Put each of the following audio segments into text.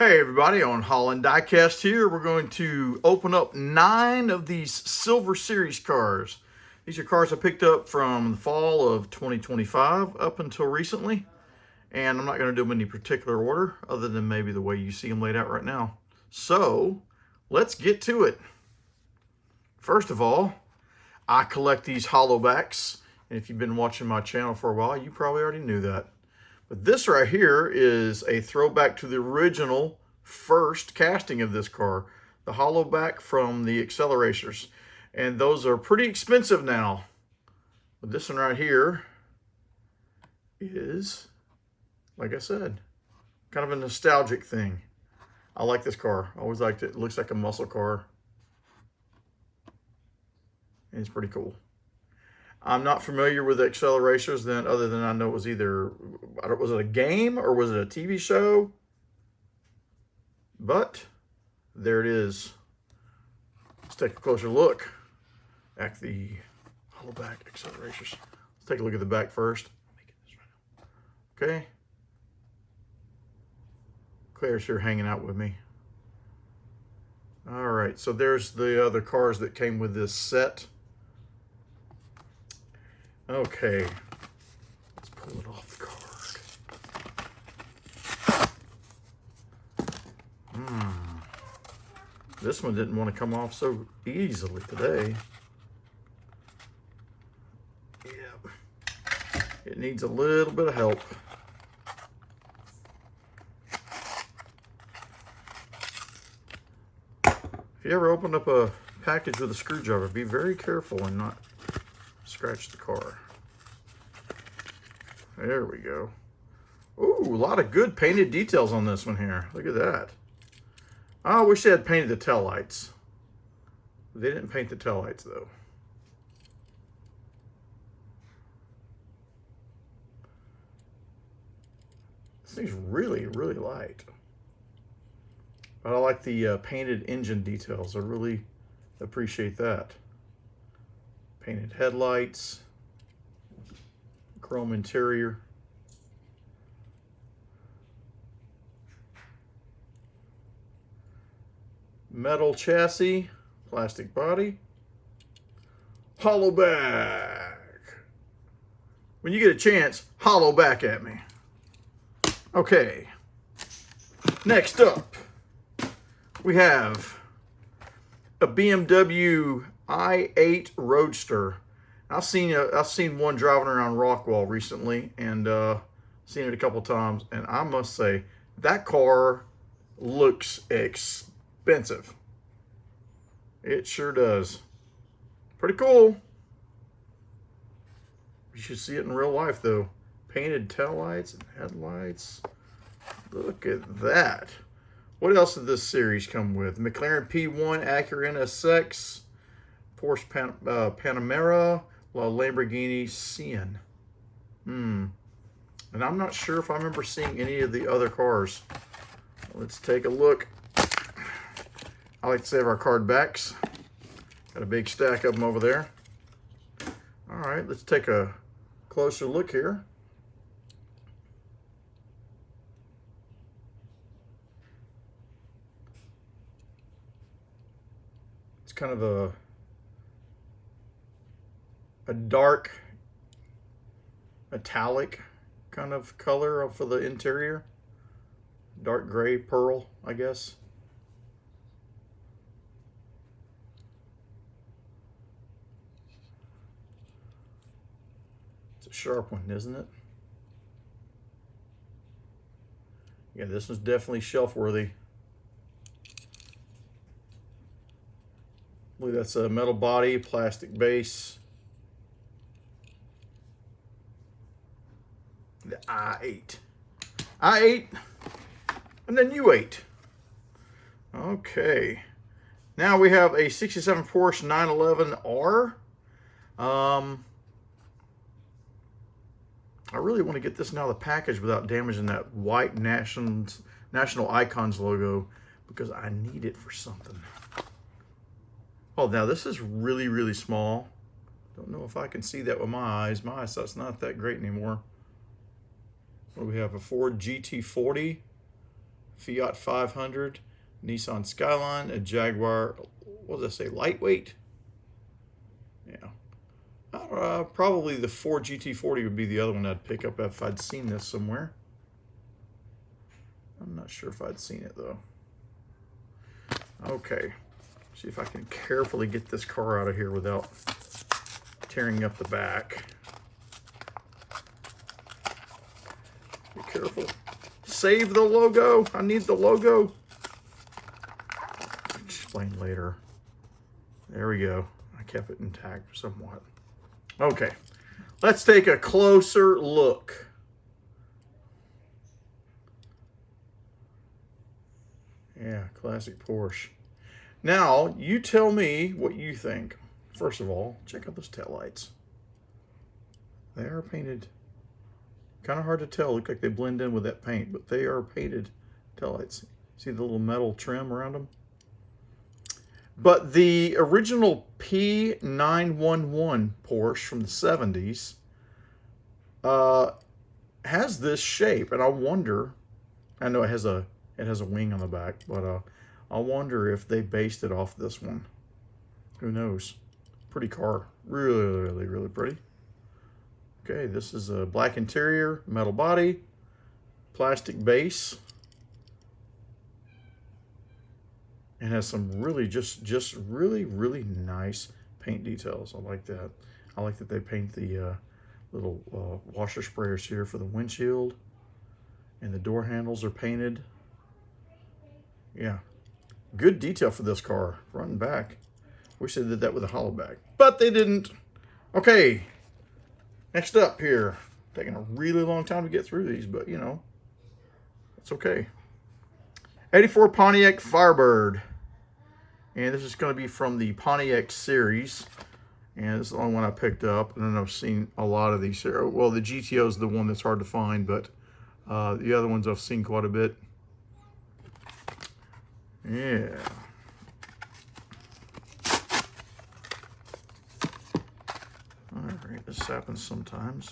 Hey everybody, on Holland Diecast here. We're going to open up 9 of these Silver Series cars. These are cars I picked up from the fall of 2025 up until recently. And I'm not going to do them in any particular order other than maybe the way you see them laid out right now. So, let's get to it. First of all, I collect these hollowbacks. And if you've been watching my channel for a while, you probably already knew that. But this right here is a throwback to the original first casting of this car, the hollowback from the Acceleracers. And those are pretty expensive now. But this one right here is, like I said, kind of a nostalgic thing. I like this car. I always liked it. It looks like a muscle car. And it's pretty cool. I'm not familiar with the Acceleracers then, other than I know it was either, was it a game or was it a TV show? But there it is. Let's take a closer look at the hollowback Acceleracers. Let's take a look at the back first. Okay. Claire's here hanging out with me. All right, so there's the other cars that came with this set. Okay, let's pull it off the card. This one didn't want to come off so easily today. Yeah, it needs a little bit of help. If you ever open up a package with a screwdriver, be very careful and not scratch the car. There we go. Ooh, a lot of good painted details on this one here. Look at that. I wish they had painted the taillights. They didn't paint the taillights though. This thing's really, really light. But I like the painted engine details. I really appreciate that. Painted headlights, chrome interior. Metal chassis, plastic body. Hollow back. When you get a chance, hollow back at me. Okay. Next up, we have a BMW i8 Roadster. I've seen one driving around Rockwall recently, and seen it a couple times, and I must say that car looks expensive. It sure does. Pretty cool. You should see it in real life though. Painted taillights and headlights. Look at that. What else did this series come with? McLaren P1, Acura NSX, Porsche Panamera, Lamborghini Sian. And I'm not sure if I remember seeing any of the other cars. Let's take a look. I like to save our card backs. Got a big stack of them over there. All right, let's take a closer look here. It's kind of a dark metallic kind of color for the interior. Dark gray pearl, I guess. It's a sharp one, isn't it? Yeah, this one's definitely shelf worthy. I believe that's a metal body, plastic base. The i8. i8, and then U8. Okay. Now we have a 67 Porsche 911R. I really want to get this out of the package without damaging that white National Icons logo, because I need it for something. Oh, now this is really, really small. Don't know if I can see that with my eyes. My eyesight's not that great anymore. What do we have? A Ford GT40 Fiat 500, Nissan Skyline, a Jaguar, what does that say, lightweight? Yeah. Probably the Ford GT40 would be the other one I'd pick up if I'd seen this somewhere. I'm not sure if I'd seen it though. Okay, see if I can carefully get this car out of here without tearing up the back. Be careful. Save the logo. I need the logo. I'll explain later. There we go. I kept it intact somewhat. Okay, let's take a closer look. Yeah, classic Porsche. Now, you tell me what you think. First of all, check out those taillights. They are painted. Kind of hard to tell. Look like they blend in with that paint, but they are painted taillights. See the little metal trim around them? But the original P911 Porsche from the 70s has this shape, and I wonder, I know it has a wing on the back, but I wonder if they based it off this one. Who knows? Pretty car. Really, really pretty. Okay, this is a black interior, metal body, plastic base. And has some really just really, really nice paint details. I like that. I like that they paint the little washer sprayers here for the windshield. And the door handles are painted. Yeah, good detail for this car, front and back. Wish they did that with a hollow back, but they didn't. Okay, next up here. Taking a really long time to get through these, but you know, it's okay. 84 Pontiac Firebird. And this is going to be from the Pontiac series. And this is the only one I picked up. And then I've seen a lot of these here. Well, the GTO is the one that's hard to find, but the other ones I've seen quite a bit. Yeah. Alright, this happens sometimes.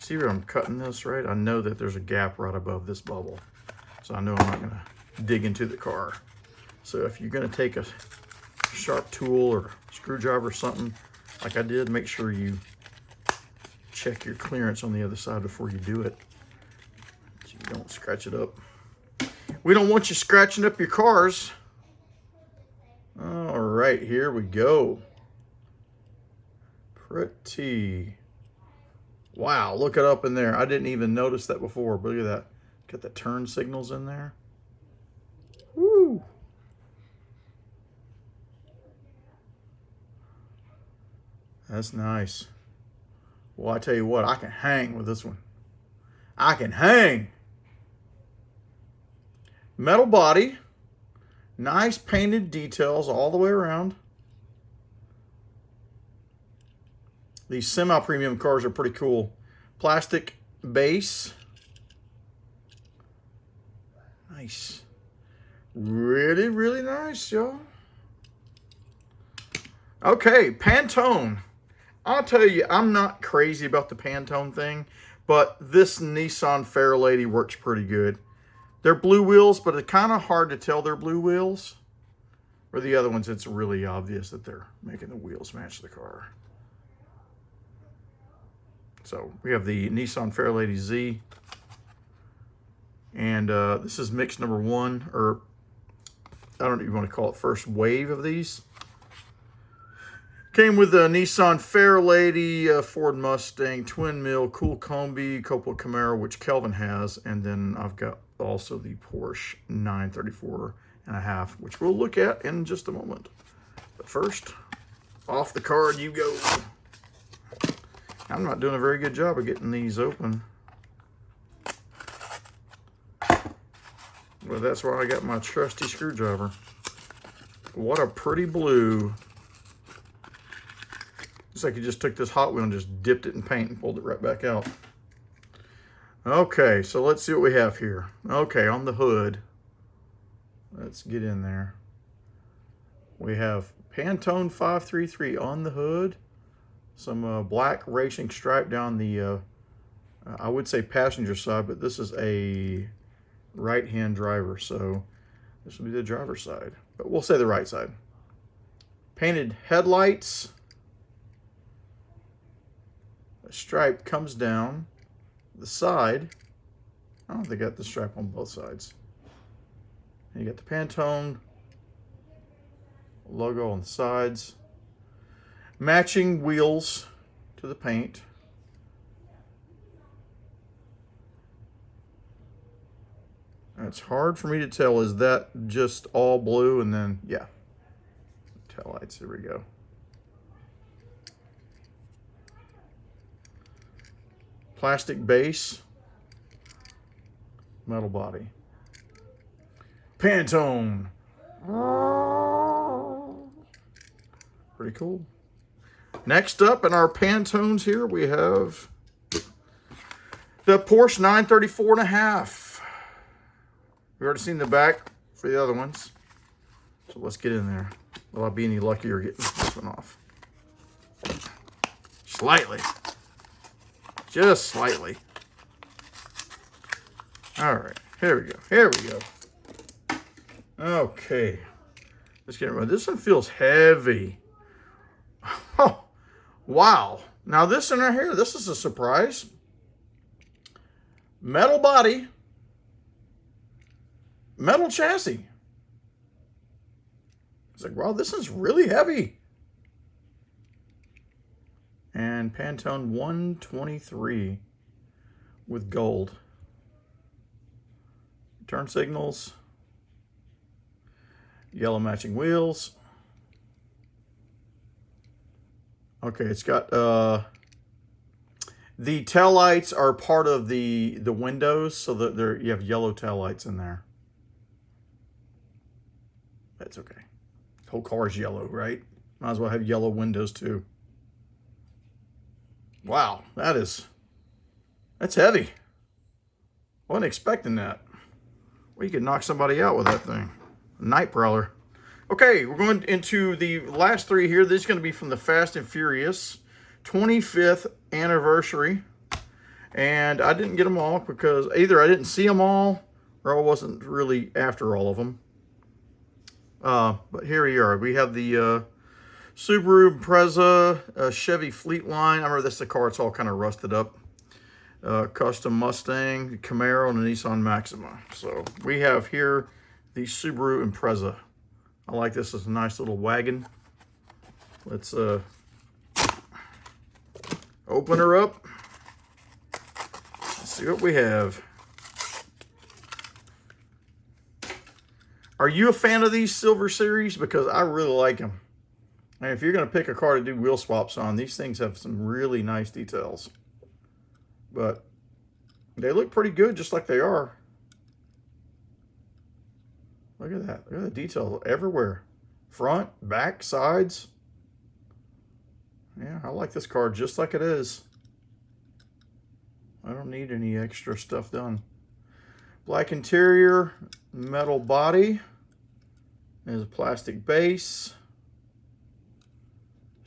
See where I'm cutting this, right? I know that there's a gap right above this bubble. So I know I'm not going to dig into the car. So if you're going to take a sharp tool or screwdriver or something, like I did, make sure you check your clearance on the other side before you do it, so you don't scratch it up. We don't want you scratching up your cars. All right, here we go. Pretty. Wow, look it up in there. I didn't even notice that before, but look at that. Got the turn signals in there. Woo! That's nice. Well, I tell you what, I can hang with this one. I can hang. Metal body. Nice painted details all the way around. These semi-premium cars are pretty cool. Plastic base. Nice. Really, really nice, y'all. Okay, Pantone. I'll tell you, I'm not crazy about the Pantone thing, but this Nissan Fairlady works pretty good. They're blue wheels, but it's kind of hard to tell they're blue wheels. Or the other ones, it's really obvious that they're making the wheels match the car. So we have the Nissan Fairlady Z. And this is mix number 1, or I don't even want to call it first wave of these. Came with a Nissan Fairlady, Ford Mustang, Twin Mill, Cool Combi, Coppola Camaro, which Kelvin has, and then I've got also the Porsche 934.5, which we'll look at in just a moment. But first, off the card you go. I'm not doing a very good job of getting these open. Well, that's why I got my trusty screwdriver. What a pretty blue. It's like you just took this Hot Wheel and just dipped it in paint and pulled it right back out. Okay, so let's see what we have here. Okay, on the hood. Let's get in there. We have Pantone 533 on the hood. Some black racing stripe down the, I would say passenger side, but this is a right-hand driver, so this will be the driver's side, but we'll say the right side. Painted headlights. A stripe comes down the side. I don't think they got the stripe on both sides. And you got the Pantone logo on the sides. Matching wheels to the paint. It's hard for me to tell. Is that just all blue? And then, yeah, tail lights. Here we go. Plastic base, metal body. Pantone. Pretty cool. Next up in our Pantones here, we have the Porsche 934.5. We've already seen the back for the other ones. So let's get in there. Will I be any luckier getting this one off? Slightly. Just slightly. All right. Here we go. Here we go. Okay. Let's get it right. This one feels heavy. Oh, wow. Now this one right here, this is a surprise. Metal body. Metal chassis. It's like, wow, this is really heavy. And Pantone 123 with gold. Turn signals. Yellow matching wheels. Okay, it's got the taillights are part of the windows, so that you have yellow taillights in there. That's okay. The whole car is yellow, right? Might as well have yellow windows too. Wow, that's heavy. Wasn't expecting that. Well, you could knock somebody out with that thing. Night Prowler. Okay, we're going into the last three here. This is going to be from the Fast and Furious 25th anniversary. And I didn't get them all because either I didn't see them all or I wasn't really after all of them. But here we are. We have the Subaru Impreza, Chevy Fleetline. I remember this is the car. It's all kind of rusted up. Custom Mustang, Camaro, and a Nissan Maxima. So we have here the Subaru Impreza. I like this. It's a nice little wagon. Let's open her up. Let's see what we have. Are you a fan of these Silver Series? Because I really like them. And if you're going to pick a car to do wheel swaps on, these things have some really nice details. But they look pretty good just like they are. Look at that. Look at the details everywhere. Front, back, sides. Yeah, I like this car just like it is. I don't need any extra stuff done. Black interior, metal body. There's a plastic base.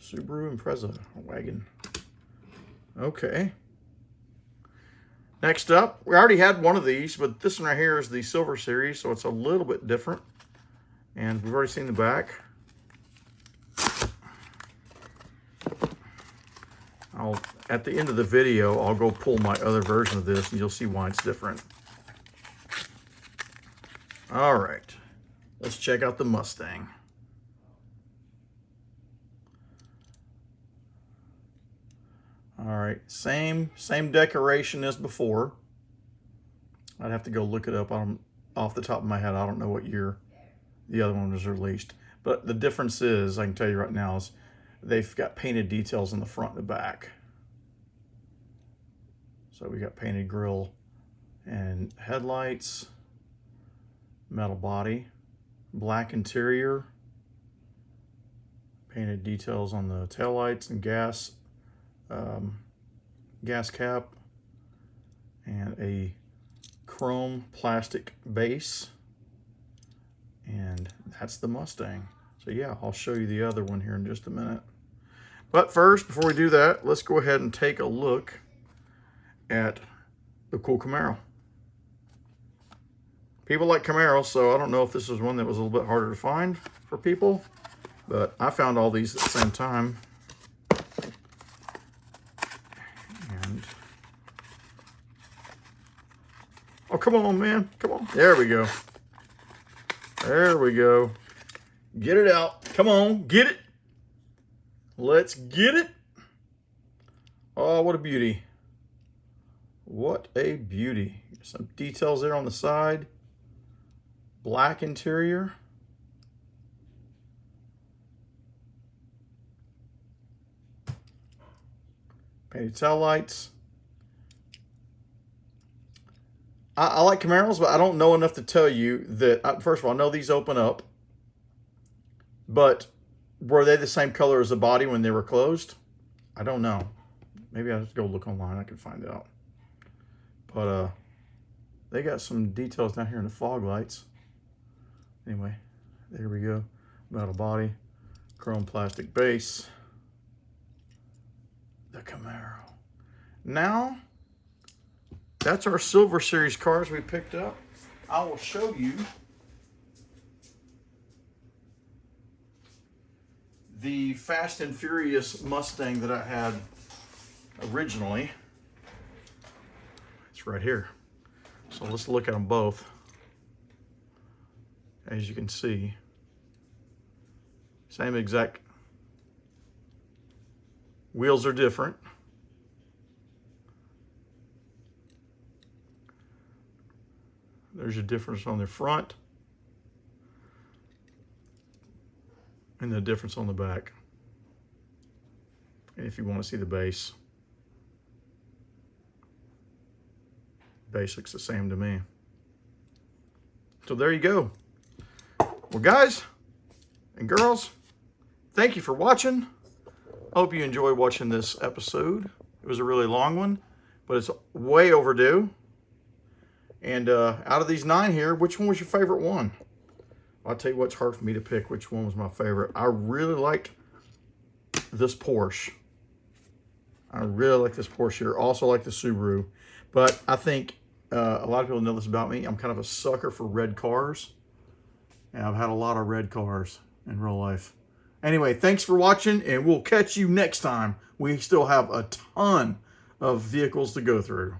Subaru Impreza wagon. Okay. Next up, we already had one of these, but this one right here is the Silver Series, so it's a little bit different. And we've already seen the back. At the end of the video, I'll go pull my other version of this, and you'll see why it's different. All right, let's check out the Mustang. All right, same decoration as before. I'd have to go look it up. Off the top of my head, I don't know what year the other one was released. But the difference is, I can tell you right now, is they've got painted details in the front and the back. So we got painted grille and headlights, metal body, black interior, painted details on the taillights and gas cap, and a chrome plastic base. And that's the Mustang. So yeah, I'll show you the other one here in just a minute. But first, before we do that, let's go ahead and take a look at the cool Camaro. People like Camaros, so I don't know if this is one that was a little bit harder to find for people, but I found all these at the same time. And oh, come on, man. Come on. There we go. There we go. Get it out. Come on. Get it. Let's get it. Oh, what a beauty. What a beauty. Some details there on the side. Black interior. Painted tail lights. I like Camaros, but I don't know enough to tell you that, first of all, I know these open up, but were they the same color as the body when they were closed? I don't know. Maybe I have to go look online. I can find out. But they got some details down here in the fog lights. Anyway, there we go. Metal body, chrome plastic base. The Camaro. Now, that's our Silver Series cars we picked up. I will show you the Fast and Furious Mustang that I had originally. It's right here. So let's look at them both. As you can see, same exact. Wheels are different. There's a difference on the front and the difference on the back. And if you want to see the base looks the same to me. So there you go. Well, guys and girls, thank you for watching. Hope you enjoyed watching this episode. It was a really long one, but it's way overdue. And out of these 9 here, which one was your favorite one? I'll tell you what's hard for me to pick which one was my favorite. I really liked this Porsche. I really like this Porsche here. Also like the Subaru. But I think a lot of people know this about me. I'm kind of a sucker for red cars. And I've had a lot of red cars in real life. Anyway, thanks for watching, and we'll catch you next time. We still have a ton of vehicles to go through.